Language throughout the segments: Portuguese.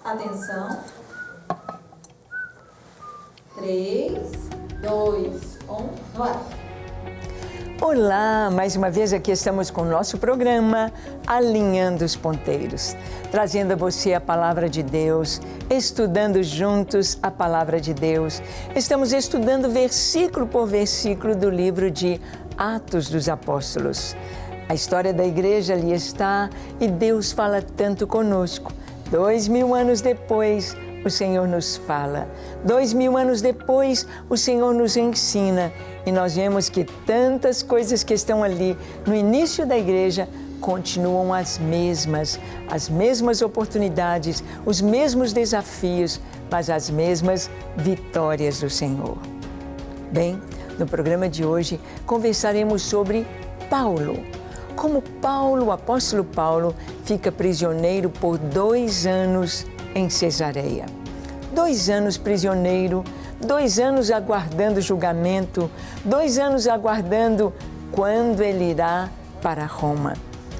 Atenção. 3, 2, 1, no ar. Olá, mais uma vez aqui estamos com o nosso programa Alinhando os Ponteiros, trazendo a você a Palavra de Deus, estudando juntos a Palavra de Deus. Estamos estudando versículo por versículo do livro de Atos dos Apóstolos. A história da igreja ali está e Deus fala tanto conosco. 2000 anos depois, o Senhor nos fala. 2000 anos depois, o Senhor nos ensina. E nós vemos que tantas coisas que estão ali no início da igreja continuam as mesmas oportunidades, os mesmos desafios, mas as mesmas vitórias do Senhor. Bem, no programa de hoje conversaremos sobre Paulo. Como Paulo, o apóstolo Paulo, fica prisioneiro por 2 anos em Cesareia. 2 anos prisioneiro, 2 anos aguardando julgamento, 2 anos aguardando quando ele irá para Roma.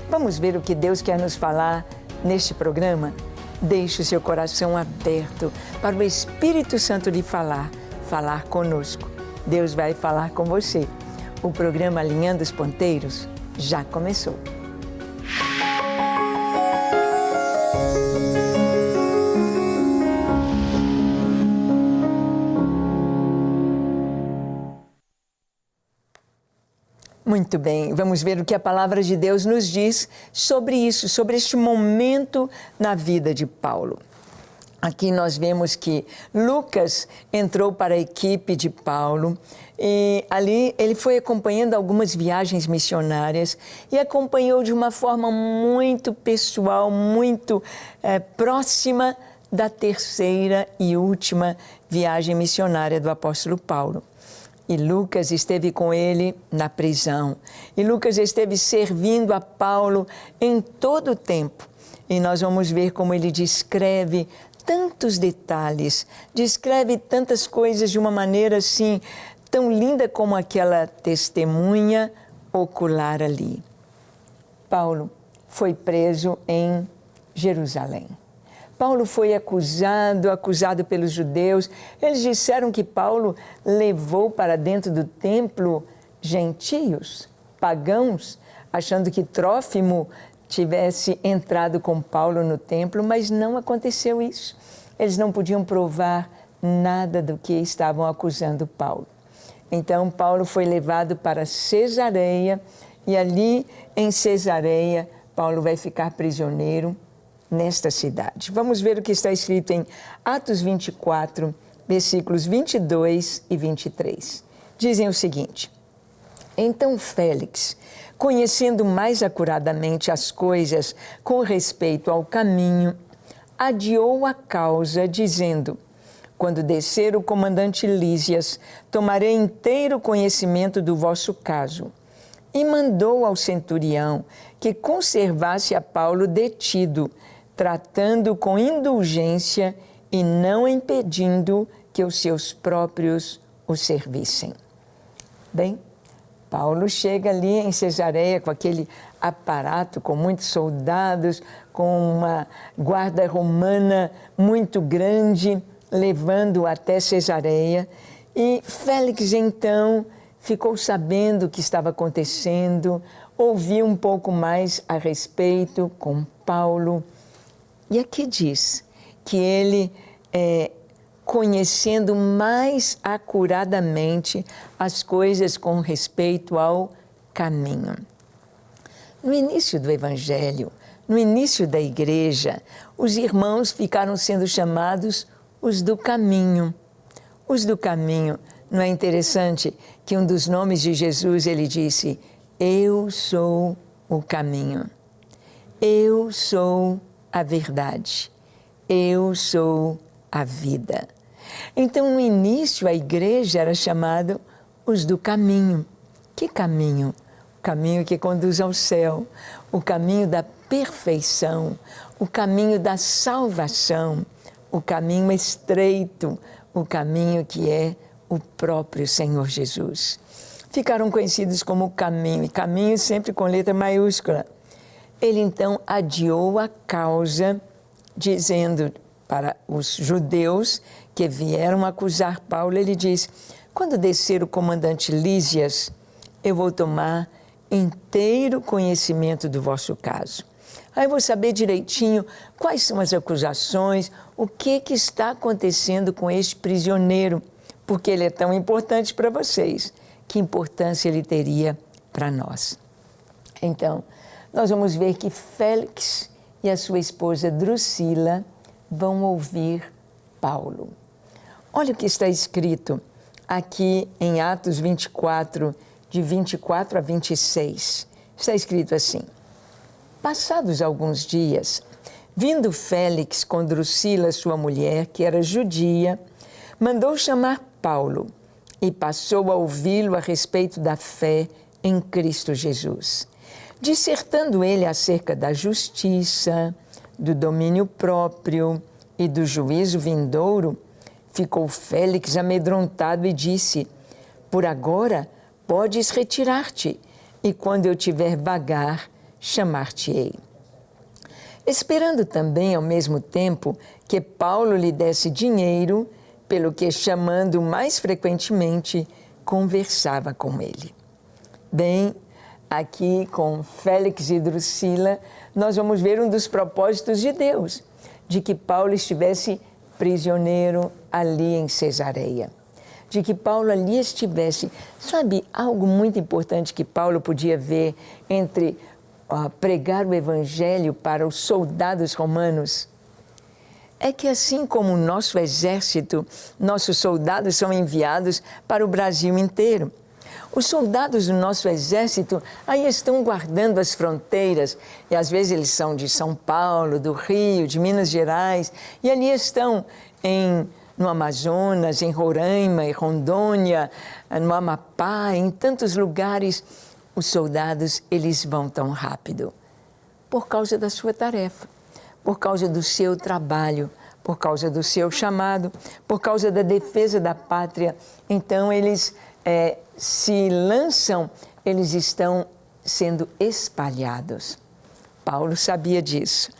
Vamos ver o que Deus quer nos falar neste programa? Deixe o seu coração aberto para o Espírito Santo lhe falar conosco. Deus vai falar com você. O programa Alinhando os Ponteiros já começou. Muito bem, vamos ver o que a Palavra de Deus nos diz sobre isso, sobre este momento na vida de Paulo. Aqui nós vemos que Lucas entrou para a equipe de Paulo e ali ele foi acompanhando algumas viagens missionárias e acompanhou de uma forma muito pessoal, muito próxima da 3ª e última viagem missionária do apóstolo Paulo. E Lucas esteve com ele na prisão. E Lucas esteve servindo a Paulo em todo o tempo. E nós vamos ver como ele descreve tantos detalhes, descreve tantas coisas de uma maneira assim, tão linda como aquela testemunha ocular ali. Paulo foi preso em Jerusalém. Paulo foi acusado pelos judeus. Eles disseram que Paulo levou para dentro do templo gentios, pagãos, achando que Trófimo tivesse entrado com Paulo no templo, mas não aconteceu isso. Eles não podiam provar nada do que estavam acusando Paulo. Então, Paulo foi levado para Cesareia e ali em Cesareia, Paulo vai ficar prisioneiro nesta cidade. Vamos ver o que está escrito em Atos 24, versículos 22 e 23. Dizem o seguinte: Então Félix, conhecendo mais acuradamente as coisas com respeito ao caminho, adiou a causa, dizendo: Quando descer o comandante Lísias, tomarei inteiro conhecimento do vosso caso. E mandou ao centurião que conservasse a Paulo detido, tratando com indulgência e não impedindo que os seus próprios o servissem. Bem, Paulo chega ali em Cesareia com aquele aparato, com muitos soldados, com uma guarda romana muito grande, levando até Cesareia. E Félix, então, ficou sabendo o que estava acontecendo, ouviu um pouco mais a respeito com Paulo. E aqui diz que ele, conhecendo mais acuradamente as coisas com respeito ao caminho. No início do Evangelho, no início da igreja, os irmãos ficaram sendo chamados os do caminho. Os do caminho. Não é interessante que um dos nomes de Jesus, ele disse: Eu sou o caminho. Eu sou a verdade. Eu sou a vida. Então, no início, a igreja era chamada os do caminho. Que caminho? O caminho que conduz ao céu, o caminho da perfeição, o caminho da salvação, o caminho estreito, o caminho que é o próprio Senhor Jesus. Ficaram conhecidos como caminho, e caminho sempre com letra maiúscula. Ele então adiou a causa, dizendo: para os judeus que vieram acusar Paulo, ele diz: quando descer o comandante Lísias, eu vou tomar inteiro conhecimento do vosso caso. Aí eu vou saber direitinho quais são as acusações, o que está acontecendo com este prisioneiro, porque ele é tão importante para vocês. Que importância ele teria para nós? Então, nós vamos ver que Félix e a sua esposa Drusila vão ouvir Paulo. Olha o que está escrito aqui em Atos 24, de 24 a 26. Está escrito assim: passados alguns dias, vindo Félix com Drusila, sua mulher, que era judia, mandou chamar Paulo e passou a ouvi-lo a respeito da fé em Cristo Jesus. Dissertando ele acerca da justiça, do domínio próprio e do juízo vindouro, ficou Félix amedrontado e disse: por agora podes retirar-te, e quando eu tiver vagar, chamar-te-ei. Esperando também, ao mesmo tempo, que Paulo lhe desse dinheiro, pelo que, chamando mais frequentemente, conversava com ele. Bem, aqui com Félix e Drusila, nós vamos ver um dos propósitos de Deus, de que Paulo estivesse prisioneiro ali em Cesareia. De que Paulo ali estivesse. Sabe, algo muito importante que Paulo podia ver entre pregar o evangelho para os soldados romanos é que, assim como o nosso exército, nossos soldados são enviados para o Brasil inteiro. Os soldados do nosso exército aí estão guardando as fronteiras, e às vezes eles são de São Paulo, do Rio, de Minas Gerais, e ali estão no Amazonas, em Roraima, em Rondônia, no Amapá, em tantos lugares. Os soldados, eles vão tão rápido por causa da sua tarefa, por causa do seu trabalho, por causa do seu chamado, por causa da defesa da pátria. Então, eles se lançam, eles estão sendo espalhados. Paulo sabia disso.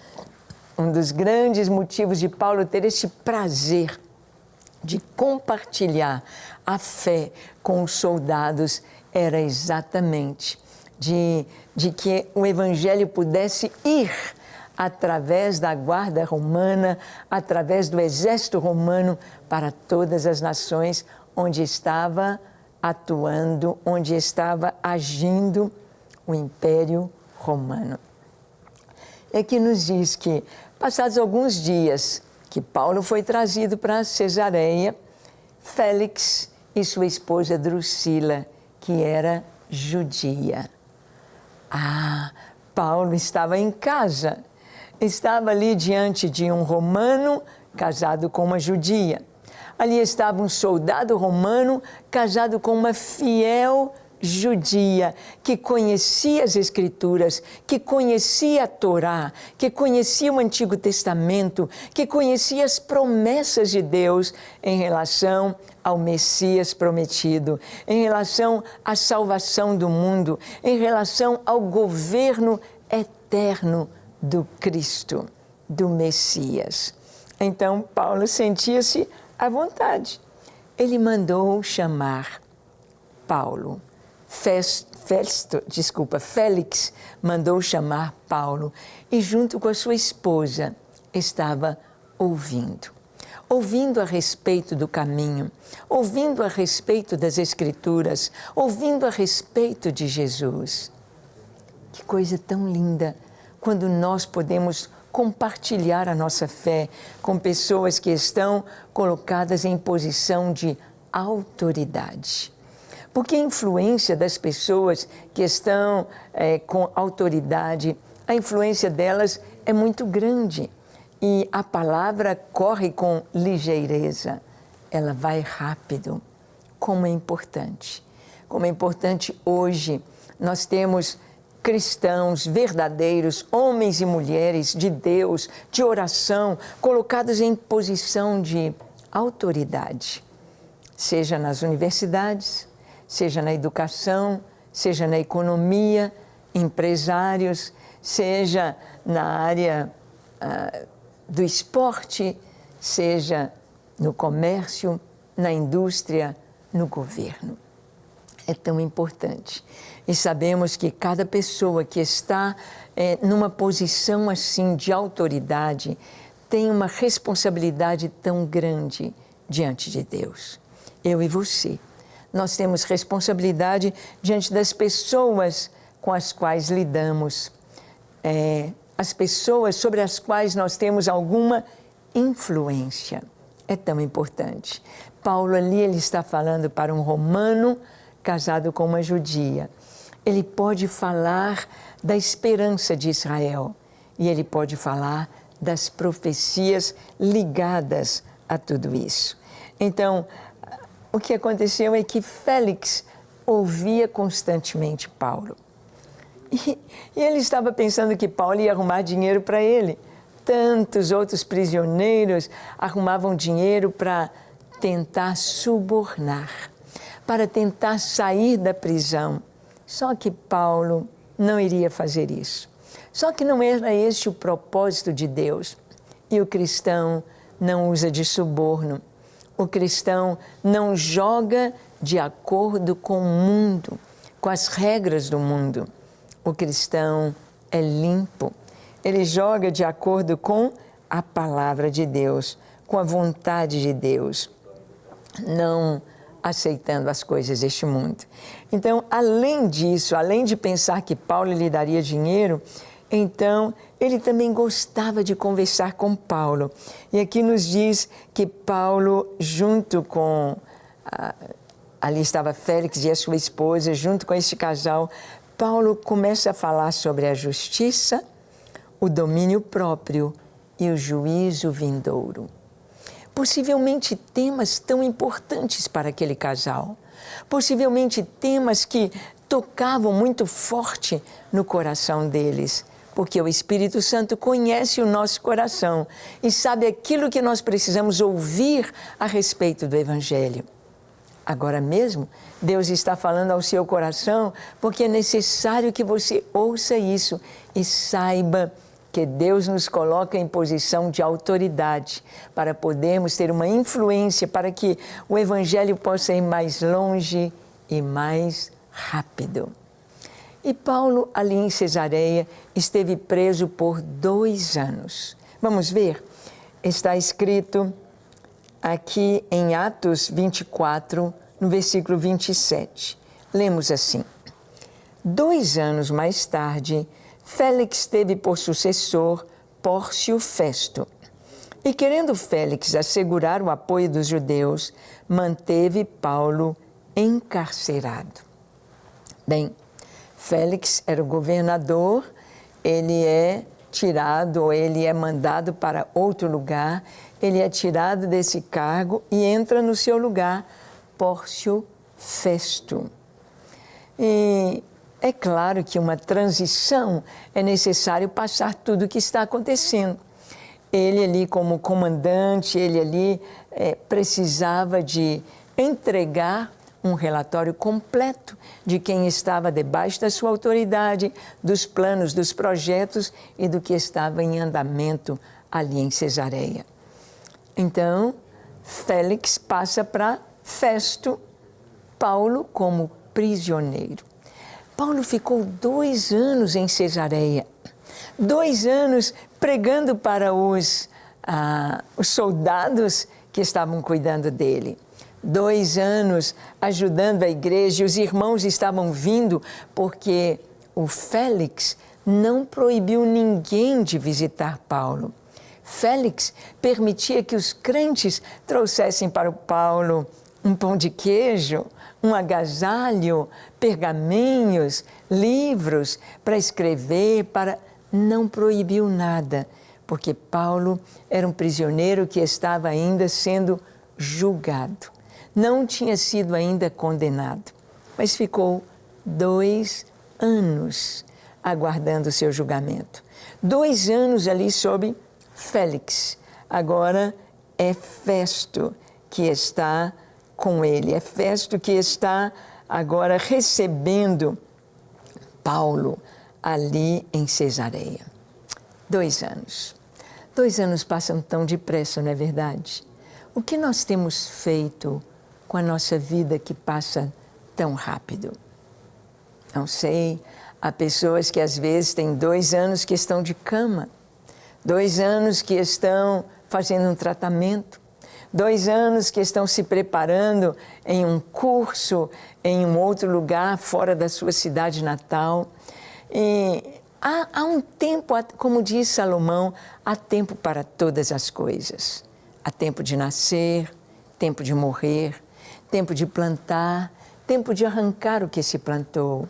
Um dos grandes motivos de Paulo ter esse prazer de compartilhar a fé com os soldados era exatamente de que o evangelho pudesse ir através da guarda romana, através do exército romano, para todas as nações onde estava atuando, onde estava agindo o Império Romano. É que nos diz que, passados alguns dias que Paulo foi trazido para Cesareia, Félix e sua esposa Drusila, que era judia. Paulo estava em casa, estava ali diante de um romano casado com uma judia. Ali estava um soldado romano casado com uma fiel judia, que conhecia as Escrituras, que conhecia a Torá, que conhecia o Antigo Testamento, que conhecia as promessas de Deus em relação ao Messias prometido, em relação à salvação do mundo, em relação ao governo eterno do Cristo, do Messias. Então, Paulo sentia-se à vontade. Ele mandou chamar Paulo. Félix mandou chamar Paulo e, junto com a sua esposa, estava ouvindo a respeito do caminho, ouvindo a respeito das Escrituras, ouvindo a respeito de Jesus. Que coisa tão linda quando nós podemos compartilhar a nossa fé com pessoas que estão colocadas em posição de autoridade. Porque a influência das pessoas que estão com autoridade, a influência delas é muito grande. E a palavra corre com ligeireza, ela vai rápido. Como é importante. Como é importante hoje nós temos cristãos verdadeiros, homens e mulheres de Deus, de oração, colocados em posição de autoridade. Seja nas universidades, seja na educação, seja na economia, empresários, seja na área do esporte, seja no comércio, na indústria, no governo. É tão importante. E sabemos que cada pessoa que está numa posição assim de autoridade tem uma responsabilidade tão grande diante de Deus. Eu e você. Nós temos responsabilidade diante das pessoas com as quais lidamos, as pessoas sobre as quais nós temos alguma influência. É tão importante. Paulo ali, ele está falando para um romano casado com uma judia. Ele pode falar da esperança de Israel e ele pode falar das profecias ligadas a tudo isso. Então, o que aconteceu é que Félix ouvia constantemente Paulo. E ele estava pensando que Paulo ia arrumar dinheiro para ele. Tantos outros prisioneiros arrumavam dinheiro para tentar subornar, para tentar sair da prisão. Só que Paulo não iria fazer isso. Só que não era este o propósito de Deus. E o cristão não usa de suborno. O cristão não joga de acordo com o mundo, com as regras do mundo. O cristão é limpo. Ele joga de acordo com a palavra de Deus, com a vontade de Deus, não aceitando as coisas deste mundo. Então, além disso, além de pensar que Paulo lhe daria dinheiro, então ele também gostava de conversar com Paulo. E aqui nos diz que Paulo, junto com... ali estava Félix e a sua esposa, junto com este casal, Paulo começa a falar sobre a justiça, o domínio próprio e o juízo vindouro. Possivelmente temas tão importantes para aquele casal. Possivelmente temas que tocavam muito forte no coração deles. Porque o Espírito Santo conhece o nosso coração e sabe aquilo que nós precisamos ouvir a respeito do Evangelho. Agora mesmo, Deus está falando ao seu coração porque é necessário que você ouça isso e saiba que Deus nos coloca em posição de autoridade para podermos ter uma influência para que o Evangelho possa ir mais longe e mais rápido. E Paulo, ali em Cesareia, esteve preso por 2 anos. Vamos ver? Está escrito aqui em Atos 24, no versículo 27. Lemos assim: 2 anos mais tarde, Félix teve por sucessor Pórcio Festo. E querendo Félix assegurar o apoio dos judeus, manteve Paulo encarcerado. Bem, Félix era o governador, ele é tirado, ou ele é mandado para outro lugar, ele é tirado desse cargo e entra no seu lugar Pórcio Festo. E é claro que uma transição é necessário passar tudo o que está acontecendo. Ele ali como comandante, ele ali precisava de entregar um relatório completo de quem estava debaixo da sua autoridade, dos planos, dos projetos e do que estava em andamento ali em Cesareia. Então, Félix passa para Festo, Paulo como prisioneiro. Paulo ficou 2 anos em Cesareia, 2 anos pregando para os soldados que estavam cuidando dele. 2 anos ajudando a igreja, os irmãos estavam vindo porque o Félix não proibiu ninguém de visitar Paulo. Félix permitia que os crentes trouxessem para o Paulo um pão de queijo, um agasalho, pergaminhos, livros para escrever, não proibiu nada, porque Paulo era um prisioneiro que estava ainda sendo julgado. Não tinha sido ainda condenado, mas ficou 2 anos aguardando o seu julgamento. 2 anos ali sob Félix. Agora é Festo que está com ele. É Festo que está agora recebendo Paulo ali em Cesareia. 2 anos. 2 anos passam tão depressa, não é verdade? O que nós temos feito com a nossa vida que passa tão rápido? Não sei, há pessoas que às vezes têm 2 anos que estão de cama, 2 anos que estão fazendo um tratamento, 2 anos que estão se preparando em um curso, em um outro lugar fora da sua cidade natal. E há um tempo, como diz Salomão, há tempo para todas as coisas. Há tempo de nascer, tempo de morrer, tempo de plantar, tempo de arrancar o que se plantou,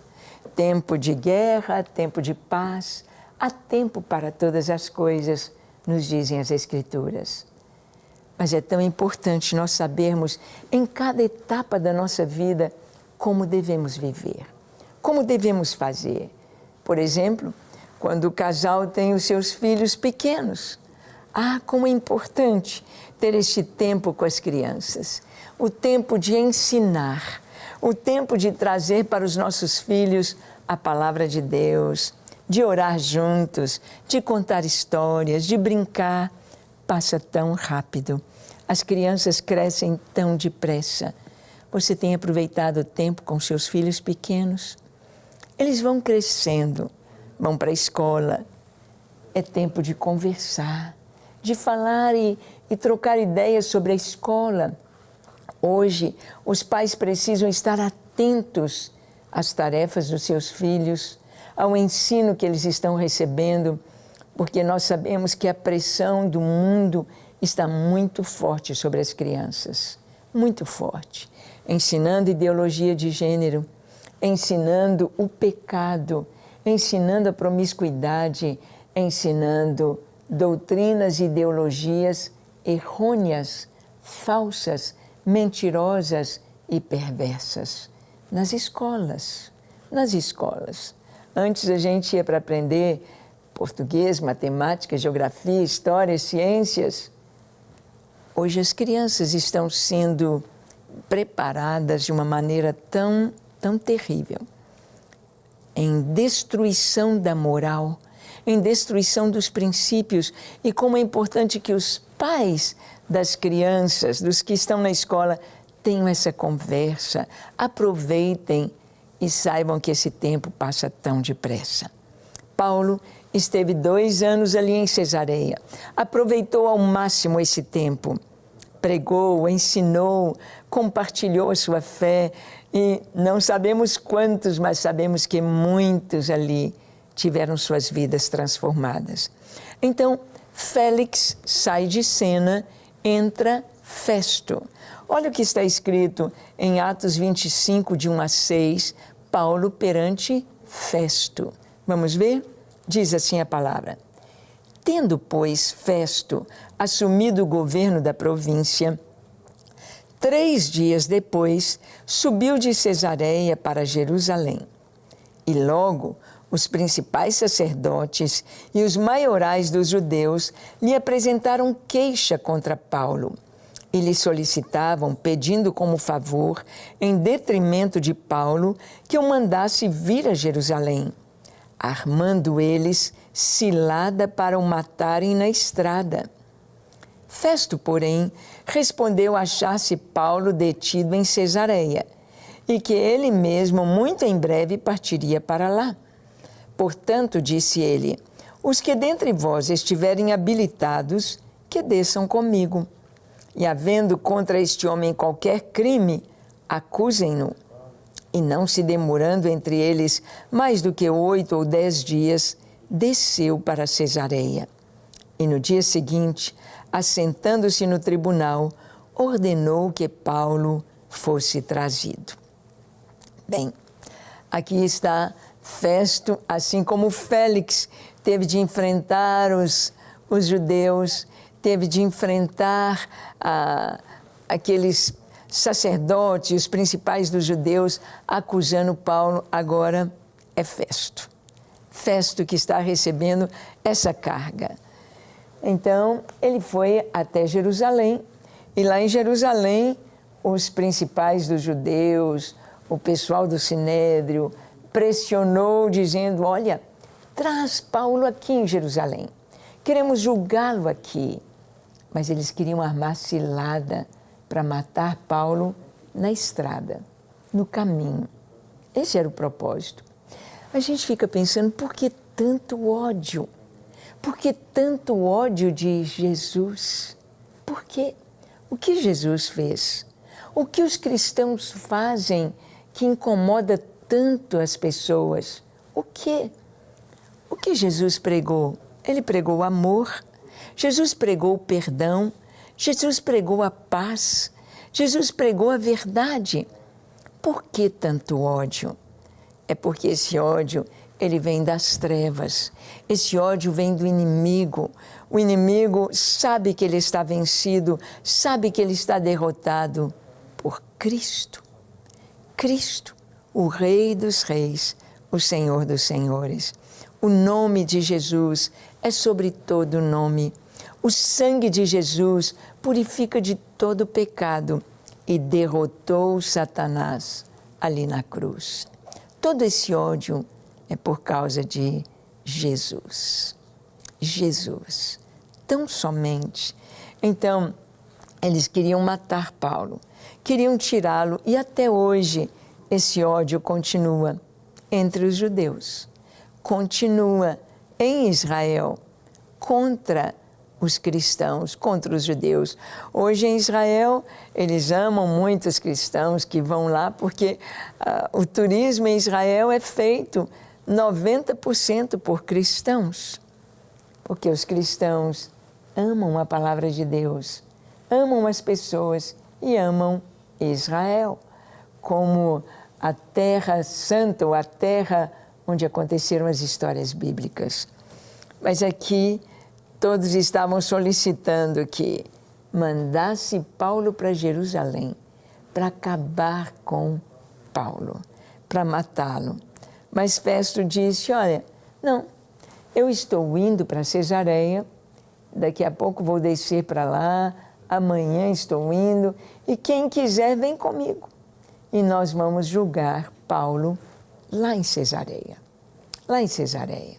tempo de guerra, tempo de paz. Há tempo para todas as coisas, nos dizem as Escrituras. Mas é tão importante nós sabermos, em cada etapa da nossa vida, como devemos viver, como devemos fazer. Por exemplo, quando o casal tem os seus filhos pequenos. Como é importante ter este tempo com as crianças. O tempo de ensinar, o tempo de trazer para os nossos filhos a palavra de Deus, de orar juntos, de contar histórias, de brincar. Passa tão rápido. As crianças crescem tão depressa. Você tem aproveitado o tempo com seus filhos pequenos? Eles vão crescendo, vão para a escola. É tempo de conversar, de falar e trocar ideias sobre a escola. Hoje, os pais precisam estar atentos às tarefas dos seus filhos, ao ensino que eles estão recebendo, porque nós sabemos que a pressão do mundo está muito forte sobre as crianças, muito forte, ensinando ideologia de gênero, ensinando o pecado, ensinando a promiscuidade, ensinando doutrinas e ideologias errôneas, falsas, mentirosas e perversas. Nas escolas, nas escolas. Antes a gente ia para aprender português, matemática, geografia, história, ciências. Hoje as crianças estão sendo preparadas de uma maneira tão terrível, em destruição da moral, em destruição dos princípios. E como é importante que os pais das crianças, dos que estão na escola, tenham essa conversa, aproveitem e saibam que esse tempo passa tão depressa. Paulo esteve 2 anos ali em Cesareia, aproveitou ao máximo esse tempo, pregou, ensinou, compartilhou a sua fé e não sabemos quantos, mas sabemos que muitos ali tiveram suas vidas transformadas. Então, Félix sai de cena, entra Festo. Olha o que está escrito em Atos 25, de 1 a 6, Paulo perante Festo. Vamos ver? Diz assim a palavra. Tendo, pois, Festo assumido o governo da província, 3 dias depois, subiu de Cesareia para Jerusalém. E logo os principais sacerdotes e os maiorais dos judeus lhe apresentaram queixa contra Paulo e lhe solicitavam, pedindo como favor, em detrimento de Paulo, que o mandasse vir a Jerusalém, armando eles cilada para o matarem na estrada. Festo, porém, respondeu achar-se Paulo detido em Cesareia e que ele mesmo muito em breve partiria para lá. Portanto, disse ele, os que dentre vós estiverem habilitados, que desçam comigo. E havendo contra este homem qualquer crime, acusem-no. E não se demorando entre eles mais do que 8 ou 10 dias, desceu para Cesareia. E no dia seguinte, assentando-se no tribunal, ordenou que Paulo fosse trazido. Bem, aqui está Festo, assim como Félix teve de enfrentar os judeus, teve de enfrentar aqueles sacerdotes, os principais dos judeus, acusando Paulo. Agora é Festo. Festo que está recebendo essa carga. Então, ele foi até Jerusalém, e lá em Jerusalém, os principais dos judeus, o pessoal do Sinédrio, pressionou, dizendo, olha, traz Paulo aqui em Jerusalém, queremos julgá-lo aqui. Mas eles queriam armar cilada para matar Paulo na estrada, no caminho. Esse era o propósito. A gente fica pensando, por que tanto ódio? Por que tanto ódio de Jesus? Por quê? O que Jesus fez? O que os cristãos fazem que incomoda tanto as pessoas? O quê? O que Jesus pregou? Ele pregou o amor, Jesus pregou o perdão, Jesus pregou a paz, Jesus pregou a verdade. Por que tanto ódio? É porque esse ódio, ele vem das trevas. Esse ódio vem do inimigo. O inimigo sabe que ele está vencido, sabe que ele está derrotado por Cristo. Cristo, o Rei dos Reis, o Senhor dos Senhores. O nome de Jesus é sobre todo nome. O sangue de Jesus purifica de todo pecado e derrotou Satanás ali na cruz. Todo esse ódio é por causa de Jesus. Jesus, tão somente. Então, eles queriam matar Paulo, queriam tirá-lo, e até hoje esse ódio continua entre os judeus, continua em Israel contra os cristãos, contra os judeus. Hoje em Israel, eles amam muito os cristãos que vão lá, porque o turismo em Israel é feito 90% por cristãos, porque os cristãos amam a palavra de Deus, amam as pessoas e amam Israel, como a terra santa, ou a terra onde aconteceram as histórias bíblicas. Mas aqui todos estavam solicitando que mandasse Paulo para Jerusalém, para acabar com Paulo, para matá-lo. Mas Festo disse, olha, não, eu estou indo para Cesareia, daqui a pouco vou descer para lá, amanhã estou indo, e quem quiser vem comigo. E nós vamos julgar Paulo lá em Cesareia. Lá em Cesareia.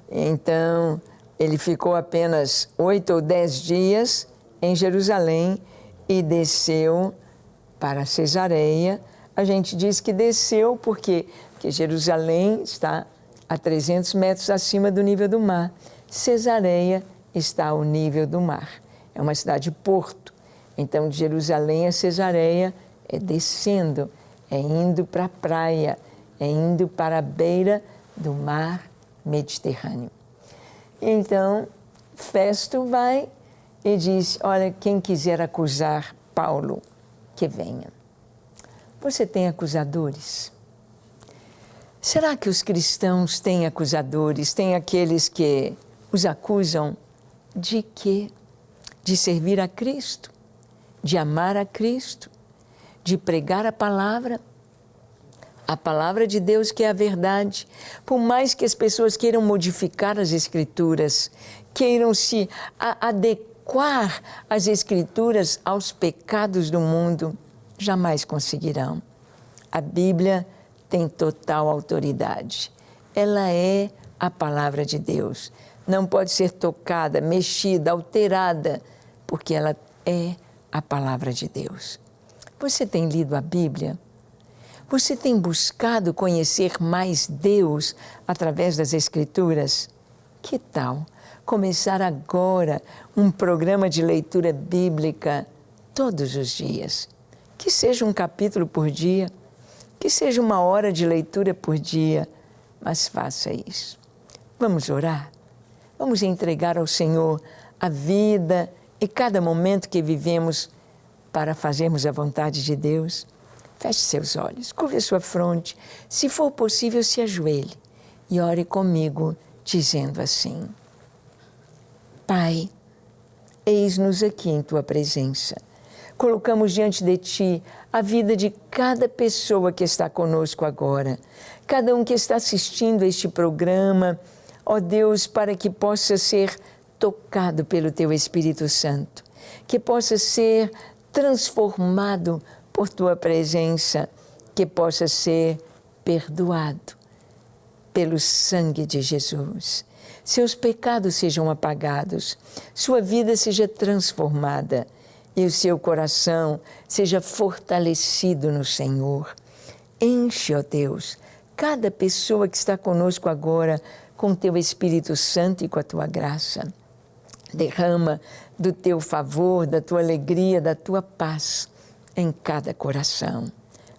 Então, ele ficou apenas 8 ou 10 dias em Jerusalém e desceu para Cesareia. A gente diz que desceu porque Jerusalém está a 300 metros acima do nível do mar. Cesareia está ao nível do mar. É uma cidade-porto. Então, de Jerusalém a Cesareia é descendo, é indo para a praia, é indo para a beira do mar Mediterrâneo. Então, Festo vai e diz, olha, quem quiser acusar Paulo, que venha. Você tem acusadores? Será que os cristãos têm acusadores? Tem aqueles que os acusam de quê? De servir a Cristo, de amar a Cristo, de pregar a palavra de Deus, que é a verdade. Por mais que as pessoas queiram modificar as Escrituras, queiram se adequar as Escrituras aos pecados do mundo, jamais conseguirão. A Bíblia tem total autoridade. Ela é a palavra de Deus. Não pode ser tocada, mexida, alterada, porque ela é a palavra de Deus. Você tem lido a Bíblia? Você tem buscado conhecer mais Deus através das Escrituras? Que tal começar agora um programa de leitura bíblica todos os dias? Que seja um capítulo por dia, que seja 1 hora de leitura por dia, mas faça isso. Vamos orar? Vamos entregar ao Senhor a vida e cada momento que vivemos para fazermos a vontade de Deus? Feche seus olhos, curve a sua fronte. Se for possível, se ajoelhe e ore comigo, dizendo assim: Pai, eis-nos aqui em Tua presença. Colocamos diante de Ti a vida de cada pessoa que está conosco agora, cada um que está assistindo a este programa, ó Deus, para que possa ser tocado pelo Teu Espírito Santo, que possa ser transformado por Tua presença, que possa ser perdoado pelo sangue de Jesus. seus pecados sejam apagados, sua vida seja transformada e o seu coração seja fortalecido no Senhor. Enche, ó Deus, cada pessoa que está conosco agora com teu Espírito Santo e com a tua graça. Derrama do teu favor, da tua alegria, da tua paz em cada coração.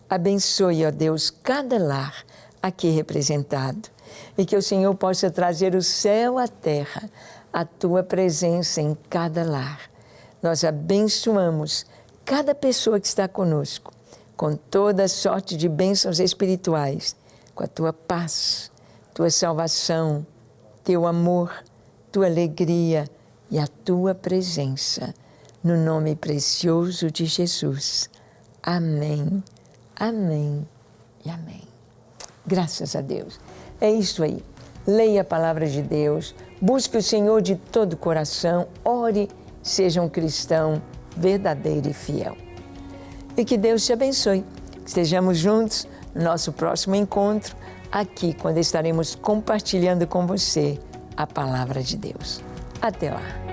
Abençoe, ó Deus, cada lar aqui representado e que o Senhor possa trazer o céu à terra, a tua presença em cada lar. Nós abençoamos cada pessoa que está conosco, com toda sorte de bênçãos espirituais, com a tua paz, tua salvação, teu amor, tua alegria e a tua presença, no nome precioso de Jesus. Amém, amém e amém. Graças a Deus. É isso aí. Leia a palavra de Deus, busque o Senhor de todo o coração, ore, seja um cristão verdadeiro e fiel. E que Deus te abençoe. Estejamos juntos no nosso próximo encontro, aqui, quando estaremos compartilhando com você a palavra de Deus. Até lá.